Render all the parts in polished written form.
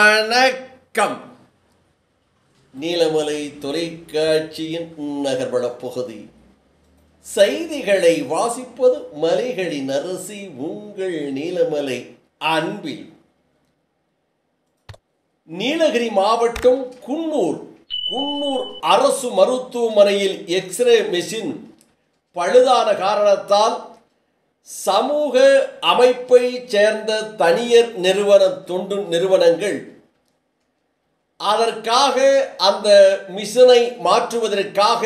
வணக்கம். நீலமலை தொலைக்காட்சியின் நகர்வள பகுதி செய்திகளை வாசிப்பது மலைகளின் அரசி உங்கள் நீலமலை அன்பில். நீலகிரி மாவட்டம் குன்னூர் அரசு மருத்துவமனையில் எக்ஸ்ரே மெஷின் பழுதான காரணத்தால் சமூக அமைப்பை சேர்ந்த தனியார் தொண்டு நிறுவனங்கள் அதற்காக அந்த மிஷினை மாற்றுவதற்காக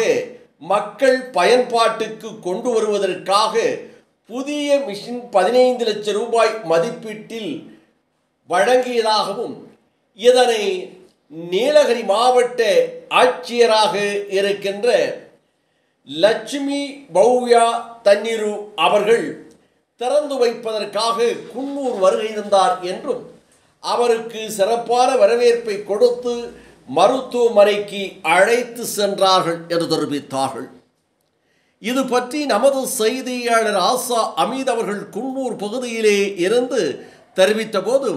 மக்கள் பயன்பாட்டுக்கு கொண்டு வருவதற்காக புதிய மிஷின் 15 லட்சம் ரூபாய் மதிப்பீட்டில் வழங்கியதாகவும் இதனை நீலகிரி மாவட்ட ஆட்சியராக இருக்கின்ற லட்சுமி பவ்யா தண்ணீரு அவர்கள் திறந்து வைப்பதற்காக குன்னூர் வருகை இருந்தார் என்றும் அவருக்கு சிறப்பான வரவேற்பை கொடுத்து மருத்துவமனைக்கு அழைத்து சென்றார்கள் என்று தெரிவித்தார்கள். இது பற்றி நமது செய்தியாளர் ஆசா அமீத் அவர்கள் குன்னூர் பகுதியிலே இருந்து தெரிவித்த போது,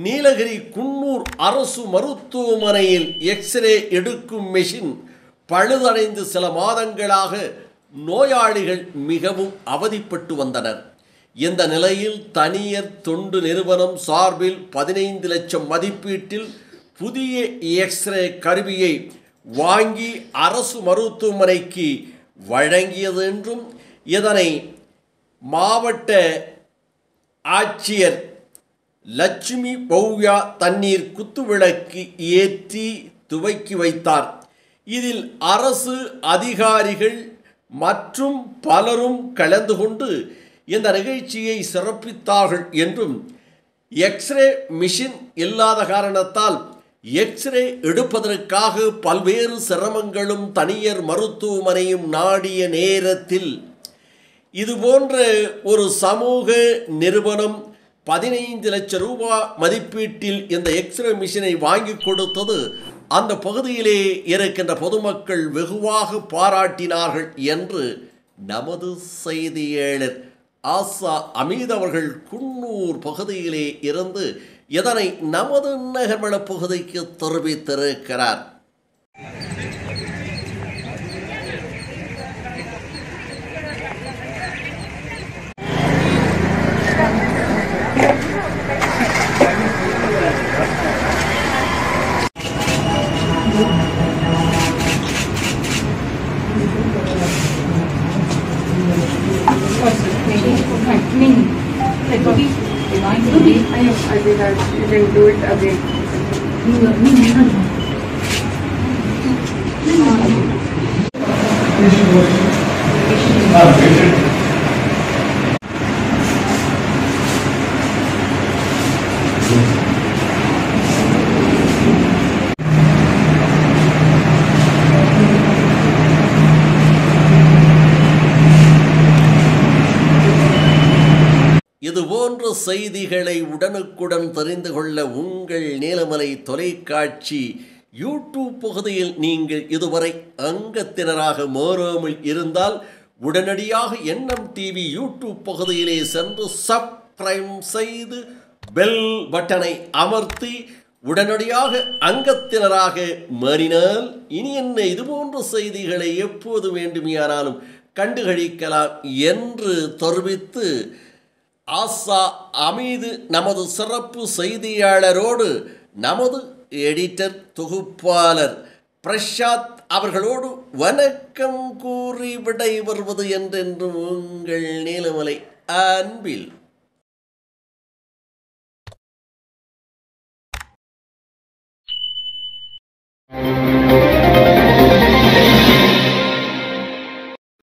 நீலகிரி குன்னூர் அரசு மருத்துவமனையில் எக்ஸ்ரே எடுக்கும் மெஷின் பழுதடைந்து சில மாதங்களாக நோயாளிகள் மிகவும் அவதிப்பட்டு வந்தனர். இந்த நிலையில் தனியார் தொண்டு நிறுவனம் சார்பில் 15 லட்சம் மதிப்பீட்டில் புதிய எக்ஸ்ரே கருவியை வாங்கி அரசு மருத்துவமனைக்கு வழங்கியது என்றும் இதனை மாவட்ட ஆட்சியர் லட்சுமி பவ்யா தண்ணீர் குத்துவிளக்கு ஏற்றி துவக்கி வைத்தார். இதில் அரசு அதிகாரிகள் மற்றும் பலரும் கலந்து கொண்டு இந்த நிகழ்ச்சியை சிறப்பித்தார்கள் என்றும், எக்ஸ்ரே மிஷின் இல்லாத காரணத்தால் எக்ஸ்ரே எடுப்பதற்காக பல்வேறு சிரமங்களும் தனியார் மருத்துவமனையும் நாடிய நேரத்தில் இதுபோன்ற ஒரு சமூக நிறுவனம் 15 லட்சம் ரூபாய் மதிப்பீட்டில் இந்த எக்ஸ்ரே மிஷினை வாங்கி கொடுத்தது அந்த பகுதியிலே இருக்கின்ற பொதுமக்கள் வெகுவாக பாராட்டினார்கள் என்று நமது செய்தியாளர் ஆசா அமீத் அவர்கள் குன்னூர் பகுதியிலே இருந்து இதனை நமது நகர்வள பகுதிக்கு தெரிவித்திருக்கிறார். I did that. You can do it again. இதுபோன்ற செய்திகளை உடனுக்குடன் தெரிந்து கொள்ள உங்கள் நீலமலை தொலைக்காட்சி யூடியூப் பகுதியில் நீங்கள் இதுவரை அங்கத்தினராக மாறாமல் இருந்தால் உடனடியாக என்எம் டிவி யூடியூப் பகுதியிலே சென்று சப்ஸ்கிரைப் செய்து பெல் பட்டனை அமர்த்தி உடனடியாக அங்கத்தினராக மாறினால் இனி என்ன இதுபோன்ற செய்திகளை எப்போது வேண்டுமானாலும் கண்டுகளிக்கலாம் என்று தெரிவித்து, ஆசா அமீது நமது சிறப்பு செய்தியாளரோடு நமது எடிட்டர் தொகுப்பாளர் பிரசாத் அவர்களோடு வணக்கம் கூறி விடைபெறுவது என்றென்று உங்கள் நீலமலை அன்பில்.